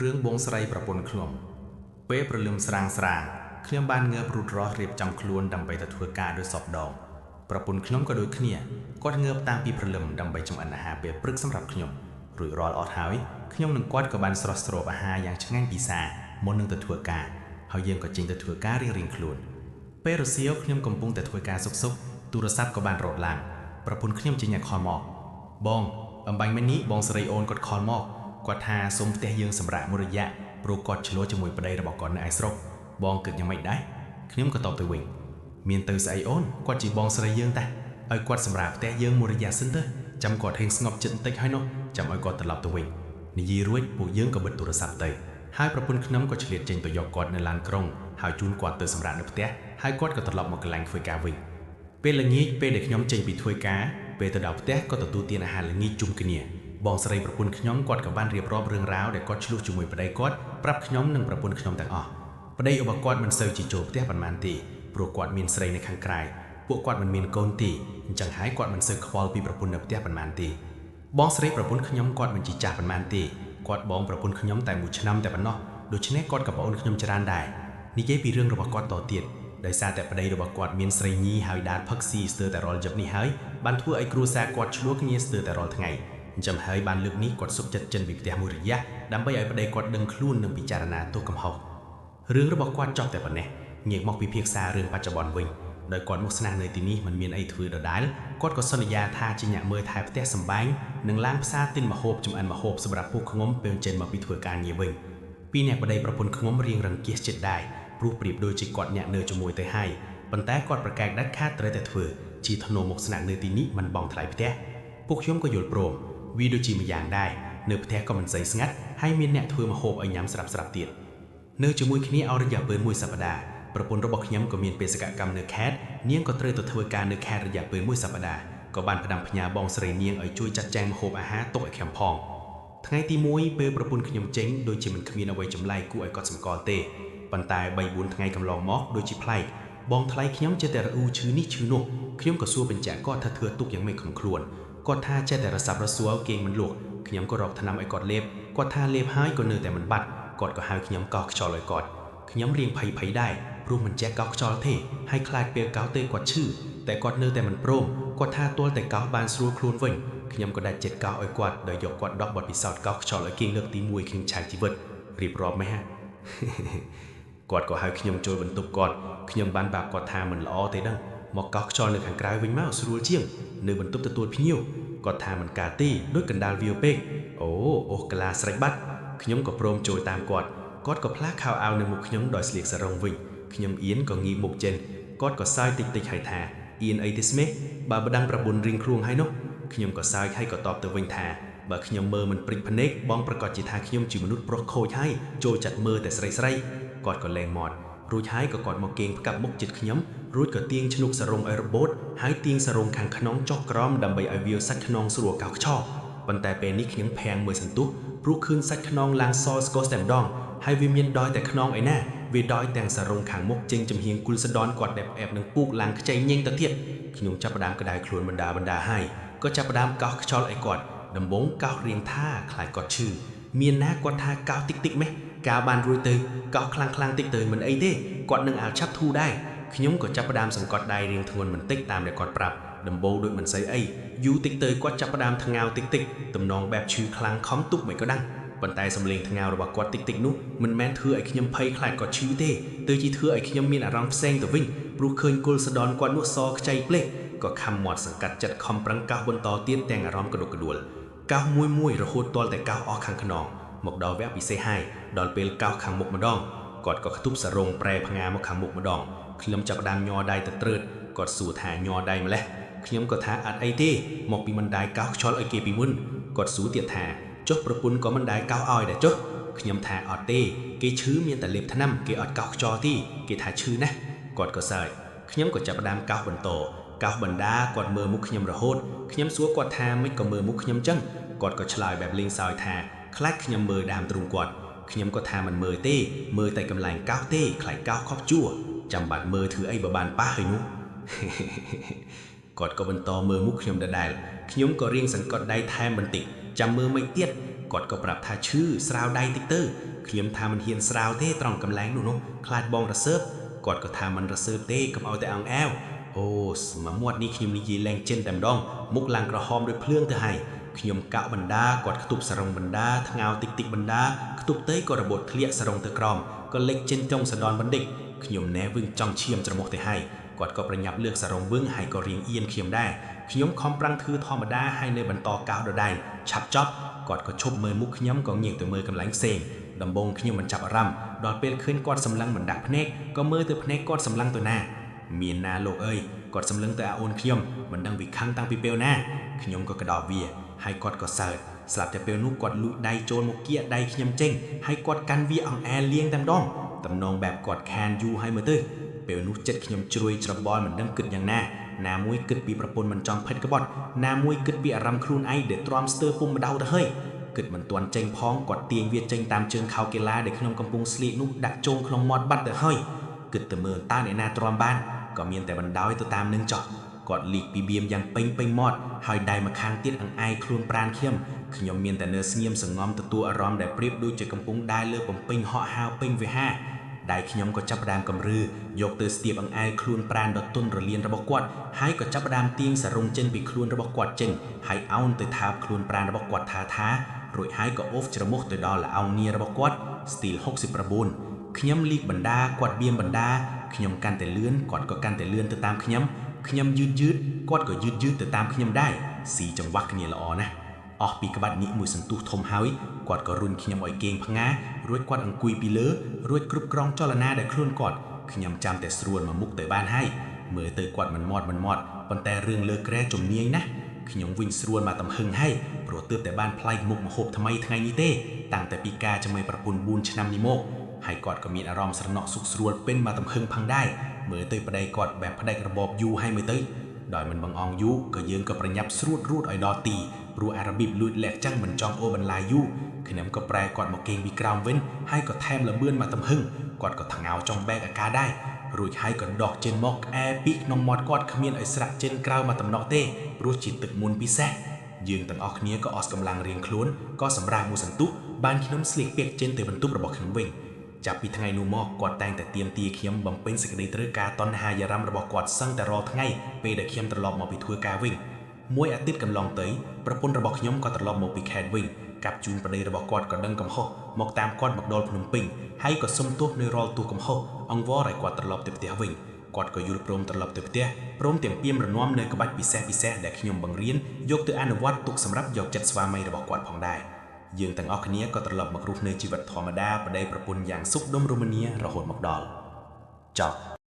រឿងបងស្រីប្រពន្ធខ្ញុំពេលព្រលឹមស្រាងខ្ញុំបានងើបរូតរស់រៀបចំខ្លួនដើម្បីទៅធ្វើការដោយសពដងប្រពន្ធខ្ញុំក៏ដូចគ្នាគាត់ងើបតាំងពីព្រលឹមដើម្បីចម្អិនអាហារពេលព្រឹកសម្រាប់ខ្ញុំរួចរាល់អត់ហើយខ្ញុំនិងគាត់ក៏បានស្រស់ស្រូបអាហារយ៉ាងឆ្ងាញ់ពិសាមុននឹងទៅធ្វើការហើយយើងក៏ចេញទៅធ្វើការរៀងៗខ្លួនពេលរសៀលខ្ញុំកំពុងតែធ្វើការសុកទូរស័ព្ទក៏បានរត់ឡើងប្រពន្ធខ្ញុំចេញតែខលមកបងអំបញ្ញមិញនេះបងស្រីអូនគាត់ខលមកគាត់ថាសូមផ្ទះយើងសម្រាប់មួយរយៈព្រោះគាត់ឆ្លោះជាមួយប្តីរបស់គាត់នៅឯស្រុកបងគិតយ៉ាងម៉េចដែរខ្ញុំក៏តបទៅវិញមានទៅស្អីអូនគាត់ជាបងស្រីយើងតាឲ្យគាត់សម្រាប់ផ្ទះយើងមួយរយៈសិនទៅចាំគាត់ហេងស្ងប់ចិត្តបន្តិចហើយនោះចាំឲ្យគាត់ត្រឡប់ទៅវិញនិយាយរួចពួកយើងក៏បិទទូរស័ព្ទទៅហើយប្រពន្ធខ្ញុំក៏ឆ្លៀតចេញទៅយកគាត់នៅឡានក្រុងហើយជូនគាត់ទៅសម្រាប់នៅផ្ទះហើយគាត់ក៏ត្រឡប់មកកន្លែងធ្វើការវិញពេលល្ងាចពេលដែលខ្ញុំចេញពីធ្វើការពេលទៅដល់ផ្ទះក៏ទទួលទានអាហារល្ងាចជុំគ្នាបងស្រីប្រពន្ធខ្ញុំគាត់ក៏បានរៀបរាប់រឿងរ៉ាវដែលគាត់ឆ្លោះជាមួយប្តីគាត់ប្រាប់ខ្ញុំនិងប្រពន្ធខ្ញុំទាំងអស់ប្តីរបស់គាត់មិនសូវជាចូលផ្ទះប៉ុន្មានទេព្រោះគាត់មានស្រីនៅខាងក្រៅពួកគាត់មិនមានកូនទេអញ្ចឹងហើយគាត់មិនសូវខ្វល់ពីប្រពន្ធនៅផ្ទះប៉ុន្មានទេបងស្រីប្រពន្ធខ្ញុំគាត់មិនជាចាស់ប៉ុន្មានទេគាត់បងប្រពន្ធខ្ញុំតែ1ឆ្នាំតែប៉ុណ្ណោះដូច្នេះគាត់ក៏ប្អូនខ្ញុំច្រើនដែរនិយាយពីរឿងរបស់គាត់តទៀតដោយសារតែប្តីរបស់គាត់មានស្រីញីហើយដាតផឹកស៊ីស្ទើរតែរាល់យប់នេះហើយបានធ្វើឲ្យគ្រួសារគាត់ឆ្លោះគ្នាស្ទើរតែរាល់ថ្ងៃអញ្ចឹងហើយបានលើកនេះគាត់សុខចិត្តចិនពីផ្ទះមួយរយៈដើម្បីឲ្យប្តីគាត់ដឹងខ្លួននិងពិចារណាទោសកំហុសរឿងរបស់គាត់ចប់តែប៉ុណ្ណេះងាកមកពិភាក្សារឿងបច្ចុប្បន្នវិញដោយគាត់មកស្នាក់នៅទីនេះមិនមានអីធ្វើដដែលគាត់ក៏សន្យាថាជាអ្នកមើលថែផ្ទះសម្បែងនិងឡានផ្សារទិញម្ហូបចម្អិនម្ហូបសម្រាប់ពួកខ្ញុំពេលចេញមកពីធ្វើការងារវិញពីអ្នកប្តីប្រពន្ធខ្ញុំរៀងរង្គៀសចិត្តដែរព្រោះប្រៀបដូចជាគាត់អ្នកនៅជាមួយទៅហើយប៉ុន្តែគាត់ប្រកែកដាច់ខាតត្រូវតែធ្វើជាធ្នូមកស្នាក់នៅទីនេះមិនបងថ្លៃផ្ទះពួកខ្ញុំក៏យល់ព្រមវាដូចជាម្យ៉ាងដែរនៅផ្ទះក៏មិនសូវស្ងាត់ហើយមានអ្នកធ្វើម្ហូបឲ្យញ៉ាំស្រាប់ៗទៀតនៅជាមួយគ្នាអស់រយៈពេល1សប្តាហ៍ប្រពន្ធរបស់ខ្ញុំក៏មានបេសកកម្មនៅខេត្តនាងក៏ត្រូវទៅធ្វើការនៅខេត្តរយៈពេល1សប្តាហ៍ក៏បានផ្ដាំផ្ញើបងស្រីនាងឲ្យជួយចាត់ចែងម្ហូបអាហារទុកឲ្យខ្ញុំផងថ្ងៃទី1ពេលប្រពន្ធខ្ញុំចេញដូចជាមិនគ្មានអ្វីចម្លែកគួរឲ្យកត់សម្គាល់ទេប៉ុន្តែ 3-4 ថ្ងៃកន្លងមកដូចជាប្លែកបងថ្លៃខ្ញុំចេះតែរអ៊ូឈឺនេះឈឺនោះខ្ញុំក៏សួរបញ្ជាក់គាត់ថាធ្វើទុកយ៉ាងម៉េចក្នុងខ្លួនគាត់ថាចេះតែរសាប់រសួលគេមិនលក់ខ្ញុំក៏រកថ្នាំឲ្យគាត់លេបគាត់ថាលេបហើយក៏នៅតែមិនបាត់គាត់ក៏ហៅខ្ញុំកោសខ្យល់ឲ្យគាត់ខ្ញុំរៀងភ័យដែរព្រោះមិនចេះកោសខ្យល់ទេហើយខ្លាចពេលកោសទៅគាត់ឈឺតែគាត់នៅតែមិនព្រមគាត់ថាទាល់តែកោសបានស្រួលខ្លួនវិញខ្ញុំក៏ដាច់ចិត្តកោសឲ្យគាត់ដោយយកគាត់ដកបទពិសោធន៍កោសខ្យល់ឲ្យគេលើកទី1ក្នុងឆាកជីវិតរៀបរាប់ម៉េចគាត់ក៏ហៅខ្ញុំចូលបន្ទប់គាត់ខ្ញុំបានប្រាប់គាត់ថាមិនល្អទេដឹងមកកោសខ្យល់នៅខាងក្រៅវិញមកស្រួលជាងនៅបន្ទប់ទទួលភ្ញៀវគាត់ថាមិនកើតទេដូចកណ្ដាលវាពេកអូកលាស្រេចបាត់ខ្ញុំក៏ព្រមចូលតាមគាត់ក៏ផ្លាស់ខោអាវនៅមុខខ្ញុំដោយស្លៀកសារ៉ុងវិញខ្ញុំអៀនក៏ងីមុខចេញគាត់ក៏សើចតិចហើយថាអៀនអីទេស្មេះបើបដាំងប្រពន្ធរៀងខ្លួនហើយនោះខ្ញុំក៏សើចហើយក៏តបទៅវិញថាបើខ្ញុំមើលមិនព្រិចភ្នែកបងប្រកាសជាថាខ្ញុំជាមនុស្សប្រុសខូចហើយចូលចាត់មើលតែស្រីគាត់ក៏លែងមាត់រួចហើយក៏គាត់មកគេងផ្កាប់មុខចិត្តខ្ញុំរួចក៏ទាញឈ្នុកសារ៉ុងឲ្យរបូតហើយទាញសារ៉ុងខាងក្នុងចុះក្រោមដើម្បីឲ្យវាសាច់ខ្នងស្រួលកោសខ្យល់ប៉ុន្តែពេលនេះខ្ញុំភាំងមើលសន្ទុះព្រោះឃើញសាច់ខ្នងឡើងសស្កុសតែម្ដងហើយវាមានដយតែខ្នងឯណាវាដយទាំងសារ៉ុងខាងមុខចេញចំហៀងគុលសដនគាត់ដែលផ្អែបនឹងពូកឡើងខ្ចីញែងទៅទៀតខ្ញុំចាប់ផ្ដើមក្តៅខ្លួនបណ្ដាហើយក៏ចាប់ផ្ដើមកោសខ្យល់ឲ្យគាត់ដំបងកោសរៀងថាខ្លាចគាត់ឈឺមានណាគាត់ថាកោសតិចម៉េះកាលបានរួចទៅកោសខ្លាំងតិចទៅមិនអីទេគាត់នឹងអាលឆាប់ធូរដែរខ្ញុំក៏ចាប់ផ្ដើមសង្កត់ដៃរៀងធ្ងន់បន្តិចតាមដែលគាត់ប្រាប់ដំបូងដូចមិនស្អីអីយូរតិចទៅគាត់ចាប់ផ្ដើមថ្ងោតិចទំនងបែបឈឺខ្លាំងខំទុកមិនក៏ដឹងប៉ុន្តែសំឡេងថ្ងោរបស់គាត់តិចនោះមិនមែនធ្វើឲ្យខ្ញុំភ័យខ្លាចគាត់ឈឺទេទៅជាធ្វើឲ្យខ្ញុំមានអារម្មណ៍ផ្សេងទៅវិញព្រោះឃើញគុលសដនគាត់នោះសខ្ចីភ្លេចក៏ខំមាត់សង្កាត់ចិត្តខំប្រឹងកោសបន្តទៀតទាំងអារម្មណ៍ក្តុកក្តួលកោសមួយរហូតទាល់តែកោសអស់ខាងខ្នងមកដល់វគ្គពិសេសហើយដល់ពេលកោសខាងមុខម្ដងគាត់ក៏ខ្ទប់សារ៉ុងប្រែផ្ងាមកខាងមុខម្ដងខ្ញុំចាប់ផ្ដើមញ័រដៃទៅត្រើតគាត់សួរថាញ័រដៃម្លេះខ្ញុំក៏ថាអត់អីទេមកពីមិនដែរកោសខ្យល់ឲ្យគេពីមុនគាត់សួរទៀតថាចុះប្រពន្ធក៏មិនដែរកោសឲ្យដែរចុះខ្ញុំថាអត់ទេគេឈឺមានតែលេបថ្នាំគេអត់កោសខ្យល់ទេគេថាឈឺណាស់គាត់ក៏សើចខ្ញុំក៏ចាប់ផ្ដើមកោសបន្តកោសបណ្ដាគាត់មើលមុខខ្ញុំរហូតខ្ញុំសួរគាត់ថាមិនក៏មើលមុខខ្ញុំចឹងគាត់ក៏ឆ្លើយបែបលេងសើចថាខ្លាចខ្ញុំមើលដើមទ្រូងគាត់ខ្ញុំក៏ថាមិនមើលទេមើលតែកម្លាំងកោសទេខ្លាចកោសខុសជួរចាំបាត់មើលធ្វើអីបើបានប៉ះហើយនោះគាត់ក៏បន្តមើលមុខខ្ញុំដដែលខ្ញុំក៏រៀងសង្កត់ដៃថែមបន្តិចចាំមើលមិនទៀត กอดก็ปรับท่าชื่อสราวใดติ๊กเตอร์เขียมทามันเฮียนสราวเต้ตรองกำแรงดูเนาะคลาดบองระเซิบกอดก็ทามันระเซิบเต้กับเอาแต่อังแอวโอ้สมามวดนี้ขยมนิยีแรงเจนแต้มดองมุกลังกระหอมด้วยเพลื่องเธอให้ขยมเกาบรรดากอดขตุบสรงบรรดาทงเอาติ๊กติ๊กบรรดาขตุบเต้ก็ระบดเคลียสรงเตะกรอมก็เล็กเจนจงสะดอนบันดิกขยมแนวึงจ้องเชียมจมกเตให้กอดก็ประยับเลือกสรงเบื้องให้ก็เรียงเอียนเขียมได้ขยมคอมปรังทือธรรมดาให้ในบรรทอกาวได้ฉับจ๊อบกอดก็ชบมือมุกขยมก็เงียงตัวมือกำลังเซงดำบงขยมมันจับรำดอดเปลขึ้นกอดสำลังเหมือนดักพเนกก็มือตัวพเนกกอดสำลังตัวหน้าเมียนนาโลกเอ้ยกอดสำลังตัวอาโอนขยมมันดังวิคังตั้งปีเปลหน้าขยมก็กระดอบเวียให้กอดก็เสิร์ตสลับแต่เปลนุกกอดลุได้โจนมกเกียได้ขยมเจ้งให้กอดกันเวียอ่องแอเลี้ยงตำดองตำนองแบบกอดแคนยูให้มือตื้อเปลนุกเจ็ดขยมจรวยจระบอลเหมือนดังกึดอย่างหน้านามวยกึดปีประปนมันจองเพชรกระบอดนามวยกึดปีอารำครูนไอเด็ดตรอมสเตอร์ปุ่มมาเดาตะเฮ้ยกึดมันตวนเจงพ้องกอดเตียงเวียเจงตามเชิงข่าวเกลาเด็กขนมกำปุงสลีนุกดักโจงขนมมอดบัดตะเฮ้ยกึดตะเมินต้าในนาตรอมบ้านก็เมียนแต่บันดาวให้ตัวตามนึงจอกกอดหลีกปีเบียมยังไปมอดหอยได้มาค้างเตี้ยอังไอครูนปราณเข้มขยมเมียนแต่เนื้อเสียมสงอมตัวอารมณ์ได้เปรียบดูจากกำปุงได้เลือกผมปิงห่อฮาวปิงไว้ห้าได้ขยมก็จับดามกำรือยกเตอร์สเตียบอังไอครูนปราณดอต้นระเลียนระบบกวดให้ก็จับดามเตียงสรงเจนปีครูนระบบกวดเจนให้เอาเตอร์ทาบครูนปราณระบบกวดท้ารวยให้ก็โอฟจระมกตัวดอละเอาเนียระบบกวดสตีล60ประบุนขยมลีกบรรดากวดเบียมบรรดาขยมกันแต่เลื่อนกอดก็กันแต่เลื่อนตามขยมยืดกอดก็ยืดแต่ตามขยมได้สีจังหวะขยมละออนะออกปีกบัดนี้มือสันตุทมหาวิกอดก็รุนขยมอ่อยเกงพังงารวยกอดอังกุยปีเลอรวยกรุบกรองจอลนาได้คลุ่นกอดขยมจำแต่สรวนมามุกเตยบ้านให้เมื่อเตยกอดมันมอดปันแต่เรื่องเลิกแกร่จมเนียงนะขยมวิ่งสรวนมาตำหึงให้โปรดเติบแต่บ้านไพลมุกมาโหบทำไมทั้งไงนี้เต้ตั้งแต่ปีกาจะไม่ประปุนบุญชนำนิโมกให้กอดก็มีอารมณ์สระเนาะสุกสรวนเป็นมาตำหึงพังได้เมื่อเตยประไดกอดแบบพระไดกระบอกยูให้เมื่อเตยดอยมันบังอองยุก็ยืงกับประยับสรูดอ่อยดอตีรูอาราบิบลุยแหลกจังเหมือนจองโอบันลายุขนมก็แปรกอดหมกเกงบีกราวเว้นให้ก็แทมละเบื้อนมาตำหึงกอดก็ถังเอาจองแบกอากาได้รุ่ยให้ก็ดอกเจนมอกแอปิกนองมอดกอดขมิ้นไอสระเจนกราวมาตำนอกเต้รู้จิตตึกมุนปีแซยืงตังออกเนี้ยก็ออสกำลังเรียงคล้วนก็สำราญมูสันตุบานขนมสลิกเปียกเจนเตยบรรทุบระบอกขนมเวงจับปีทั้งไงนูมอกกอดแตงแต่เตรียมตีเขียมบำเป็นสกเดตเรกาตอนหายารำระบอกกอดสั่งแต่รอทั้งไงเปเดเขียมตลอดมาไปทัวกาวิ่งมวยอาทิตย์กำลองเตยประปนระบอกขยมก็ตลอดมาไปแคดวิ่งกับจูนประเดระบอกกอดก็ดังกำหอกมอกตามกอดมักโดนพนมปิงให้ก็สมตัวในรอตัวกำหอกอังวอไรกอดตลอดเตเตียวิ่งกอดก็ยุลโปรมตลอดเตเตียโปรมเตียงเปียมระนวมเนยกบัดปีแซแดกขยมบังเรียนยกตัวอนุวัตตุกสำรับยกจัดสวามัยระบอกกอดผ่องได้ยืงต่างออกเนี้ยก็ตลอดมักรูปเนยจีวัดธรรมดาประเดประปุนอย่างสุกดมโรมาเนียระหดมักดอลจบ